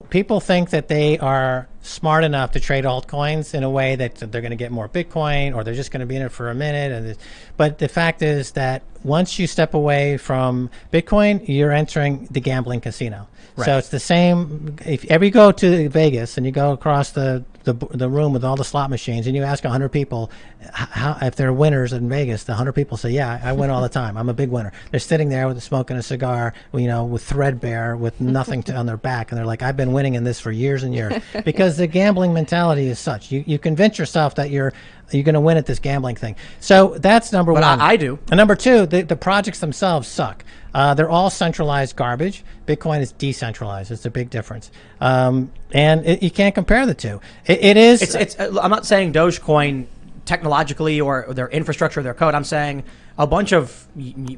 people think that they are smart enough to trade altcoins in a way that they're going to get more Bitcoin, or they're just going to be in it for a minute. But the fact is that once you step away from Bitcoin, you're entering the gambling casino. Right. So it's the same. If ever you go to Vegas and you go across the room with all the slot machines and you ask 100 people if they're winners in Vegas, the 100 people say, yeah, I win all the time. I'm a big winner. They're sitting there with smoking a cigar, with threadbare, with nothing on their back. And they're like, I've been winning in this for years and years. Because the gambling mentality is such. You convince yourself that you're going to win at this gambling thing. So that's number one. But I do. And number two, the projects themselves suck. They're all centralized garbage. Bitcoin is decentralized. It's a big difference. And you can't compare the two. I'm not saying Dogecoin technologically or their infrastructure, their code. I'm saying a bunch of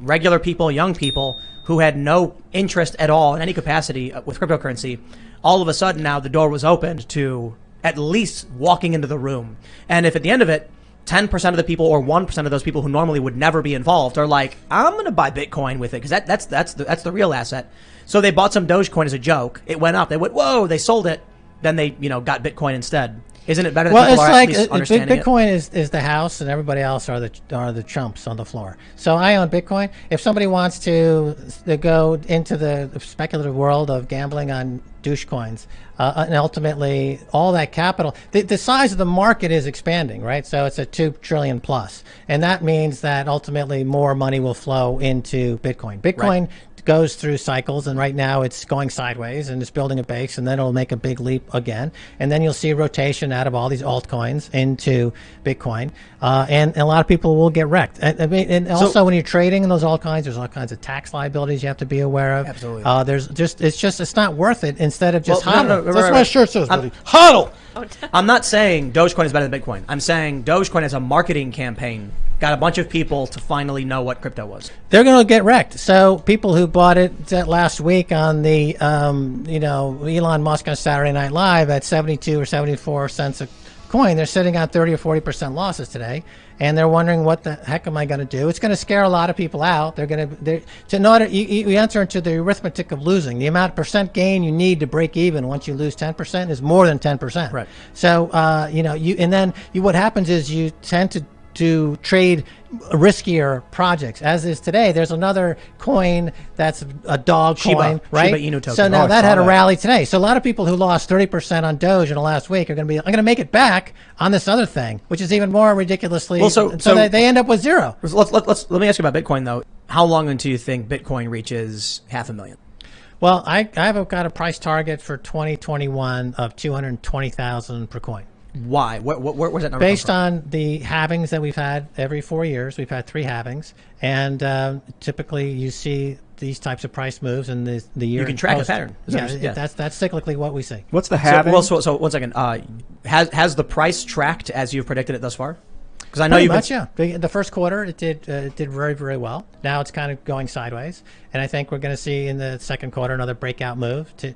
regular people, young people who had no interest at all in any capacity with cryptocurrency. All of a sudden now the door was opened to at least walking into the room. And if at the end of it, 10% of the people or 1% of those people who normally would never be involved are like, I'm going to buy Bitcoin with it because that's the real asset. So they bought some Dogecoin as a joke. It went up. They went, whoa, they sold it. Then they, got Bitcoin instead. Isn't it better that people are at least understanding it? Bitcoin is the house and everybody else are the chumps on the floor. So I own Bitcoin. If somebody wants to go into the speculative world of gambling on Dogecoins, and ultimately all that capital, the size of the market is expanding, right? So it's a 2 trillion plus. And that means that ultimately more money will flow into Bitcoin. Bitcoin goes through cycles, and right now it's going sideways and it's building a base, and then it'll make a big leap again, and then you'll see rotation out of all these altcoins into Bitcoin, and a lot of people will get wrecked. And also when you're trading in those altcoins, there's all kinds of tax liabilities you have to be aware of. Absolutely. It's not worth it. Instead of just hodl. That's what my shirt says, buddy. Hodl. I'm not saying Dogecoin is better than Bitcoin. I'm saying Dogecoin as a marketing campaign got a bunch of people to finally know what crypto was. They're going to get wrecked. So people who bought it last week on the, Elon Musk on Saturday Night Live at 72 or 74 cents a coin, they're sitting on 30 or 40% losses today, and they're wondering, what the heck am I going to do? It's going to scare a lot of people out. You enter into the arithmetic of losing. The amount of percent gain you need to break even once you lose 10% is more than 10%. Right. So, what happens is you tend to trade riskier projects, as is today. There's another coin that's a dog coin, right? Shiba Inu token. So now that had a rally today. So a lot of people who lost 30% on Doge in the last week are going to be, I'm going to make it back on this other thing, which is even more ridiculously. Well, so they end up with zero. Let me ask you about Bitcoin though. How long until you think Bitcoin reaches 500,000? Well, I've got a price target for 2021 of 220,000 per coin. Why? Where's that number based on the halvings that we've had every 4 years? We've had 3 halvings, and typically you see these types of price moves in the year. You can track a pattern. That's cyclically what we see. What's the halving? So 1 second. Has the price tracked as you've predicted it thus far? Because I know The first quarter it did very, very well. Now it's kind of going sideways, and I think we're going to see in the second quarter another breakout move to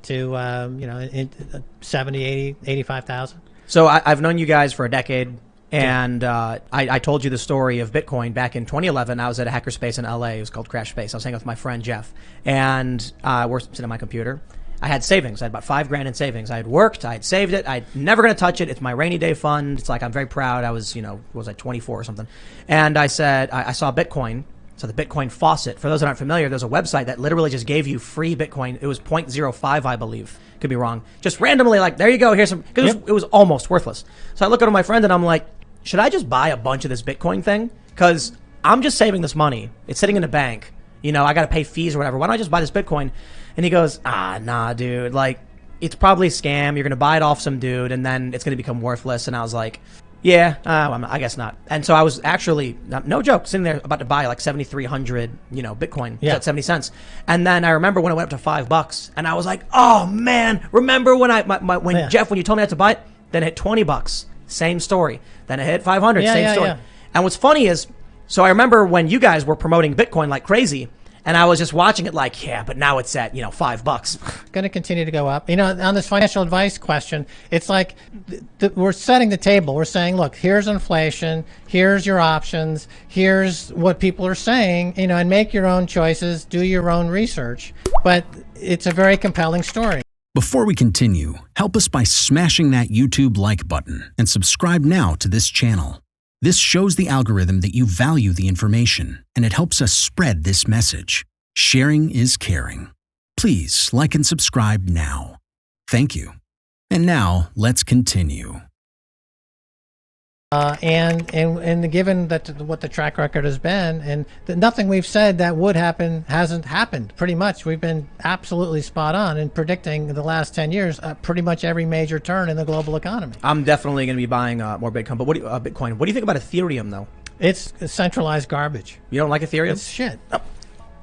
70, 80, 85,000. So I've known you guys for a decade, and I told you the story of Bitcoin back in 2011. I was at a hackerspace in LA. It was called Crash Space. I was hanging out with my friend Jeff, and we're sitting at my computer. I had savings. I had about $5,000 in savings. I had worked. I had saved it. I'm never going to touch it. It's my rainy day fund. It's like I'm very proud. I was, was I 24 or something? And I said, I saw Bitcoin. So the Bitcoin faucet. For those that aren't familiar, there's a website that literally just gave you free Bitcoin. It was 0.05, I believe. Could be wrong. Just randomly, like, there you go. Here's some. Because it was almost worthless. So I look at my friend and I'm like, should I just buy a bunch of this Bitcoin thing? Because I'm just saving this money. It's sitting in a bank. I got to pay fees or whatever. Why don't I just buy this Bitcoin? And he goes, nah, dude. Like, it's probably a scam. You're going to buy it off some dude and then it's going to become worthless. And I was like, yeah, I guess not. And so I was actually, no joke, sitting there about to buy like 7,300, Bitcoin at 70 cents. And then I remember when it went up to $5 and I was like, oh man, remember when Jeff, when you told me I had to buy it, then it hit $20. Same story. Then it hit 500, same story. Yeah. And what's funny is, so I remember when you guys were promoting Bitcoin like crazy, and I was just watching it like, but now it's at, $5. Going to continue to go up. On this financial advice question, it's like we're setting the table. We're saying, look, here's inflation. Here's your options. Here's what people are saying, and make your own choices. Do your own research. But it's a very compelling story. Before we continue, help us by smashing that YouTube like button and subscribe now to this channel. This shows the algorithm that you value the information, and it helps us spread this message. Sharing is caring. Please like and subscribe now. Thank you. And now, let's continue. And given that what the track record has been, and nothing we've said that would happen hasn't happened. Pretty much, we've been absolutely spot on in predicting the last 10 years pretty much every major turn in the global economy. I'm definitely going to be buying more Bitcoin. But Bitcoin? What do you think about Ethereum, though? It's centralized garbage. You don't like Ethereum? It's shit.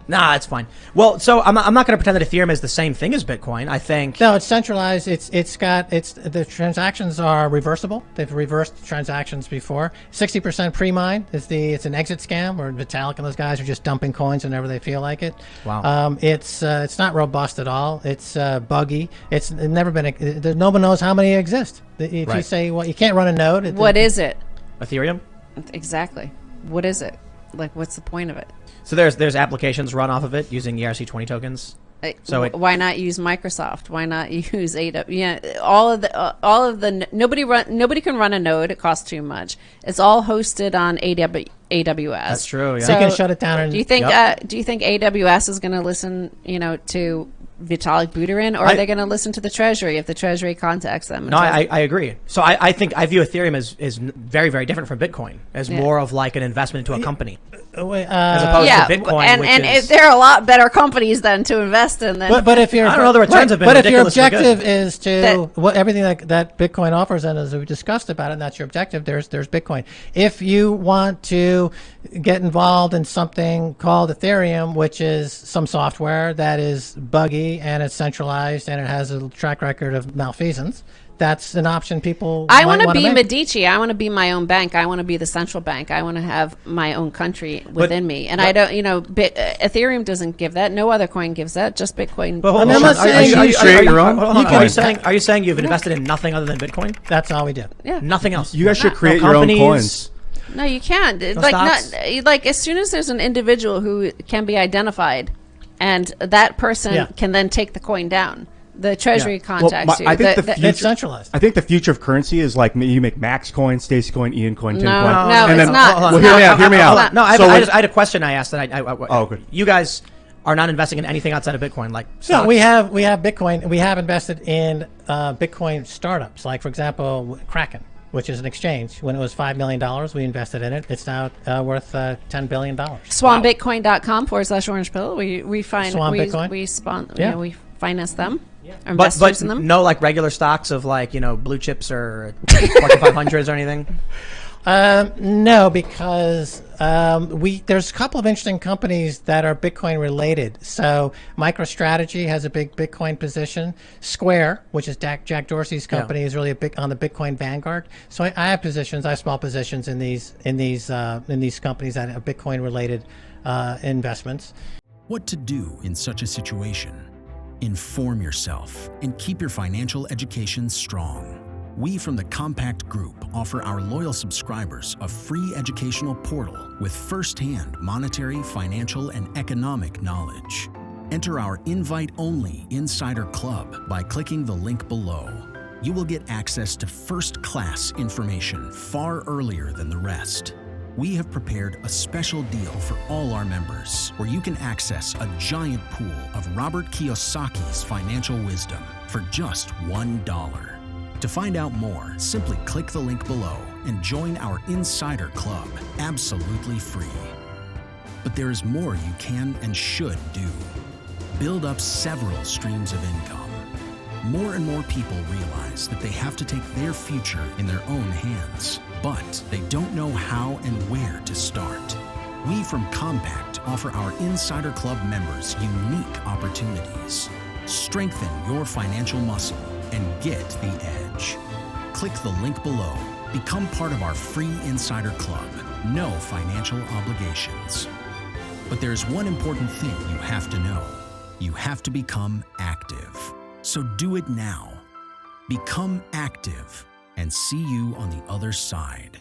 Nah, it's fine. Well, so I'm not going to pretend that Ethereum is the same thing as Bitcoin. I think no, it's centralized. The transactions are reversible. They've reversed transactions before. 60% pre-mine it's an exit scam where Vitalik and those guys are just dumping coins whenever they feel like it. Wow. It's not robust at all. It's buggy. It's never been. No one knows how many exist. If Right. you say, well, you can't run a node. What is it? Ethereum. Exactly. What is it? Like, what's the point of it? So there's applications run off of it using ERC20 tokens. So why not use Microsoft? Why not use AWS? Yeah, all of the nobody can run a node. It costs too much. It's all hosted on AWS. That's true. Yeah. So you can shut it down. Do you think Yep. do you think AWS is going to listen, to Vitalik Buterin, or are they going to listen to the Treasury if the Treasury contacts them? No, I agree. So I think I view Ethereum as very, very different from Bitcoin, as more of like an investment into a company. As opposed to Bitcoin, and there are a lot better companies then to invest in. Than But if you're, I don't know, the returns have been But if your ridiculously objective good. is to everything that Bitcoin offers, and as we discussed about it, and that's your objective, there's Bitcoin. If you want to get involved in something called Ethereum, which is some software that is buggy and it's centralized and it has a track record of malfeasance, that's an option people I want to be make. Medici. I want to be my own bank. I want to be the central bank. I want to have my own country within me. And I don't, Ethereum doesn't give that. No other coin gives that. Just Bitcoin. But I'm not saying are you you create your own Are you coin. saying you've invested in nothing other than Bitcoin? That's all we do. Yeah. Nothing else. You guys should No create your own companies. coins. No, you can't. stocks? Like as soon as there's an individual who can be identified, and that person can then take the coin down. The Treasury contacts you. I think It's centralized. I think the future of currency is like you make Max coin, Stacy coin, Ian coin, Tim No, coin. no, and it's then, not. Well, It's hear me not. out. Hear me out. No, I had a question I asked that Oh, good. You guys are not investing in anything outside of Bitcoin, like No, stocks? we have Bitcoin. We have invested in Bitcoin startups, like for example, Kraken, which is an exchange. When it was $5 million, we invested in it. It's now worth $10 billion. SwanBitcoin.com/orange pill. We find Swan we Bitcoin? we finance them. Or but investors in them. no, like regular stocks of like blue chips or Fortune 500s or anything. No, because there's a couple of interesting companies that are Bitcoin related. So MicroStrategy has a big Bitcoin position. Square, which is Jack Dorsey's company, is really on the Bitcoin vanguard. So I have positions. I have small positions in these companies that have Bitcoin related investments. What to do in such a situation? Inform yourself and keep your financial education strong. We from the Compact Group offer our loyal subscribers a free educational portal with first-hand monetary, financial, and economic knowledge. Enter our invite-only Insider Club by clicking the link below. You will get access to first-class information far earlier than the rest. We have prepared a special deal for all our members where you can access a giant pool of Robert Kiyosaki's financial wisdom for just $1. To find out more, simply click the link below and join our Insider Club absolutely free. But there is more you can and should do. Build up several streams of income. More and more people realize that they have to take their future in their own hands, but they don't know how and where to start. We from Compact offer our Insider Club members unique opportunities. Strengthen your financial muscle and get the edge. Click the link below. Become part of our free Insider Club. No financial obligations. But there's one important thing you have to know. You have to become active. So do it now. Become active and see you on the other side.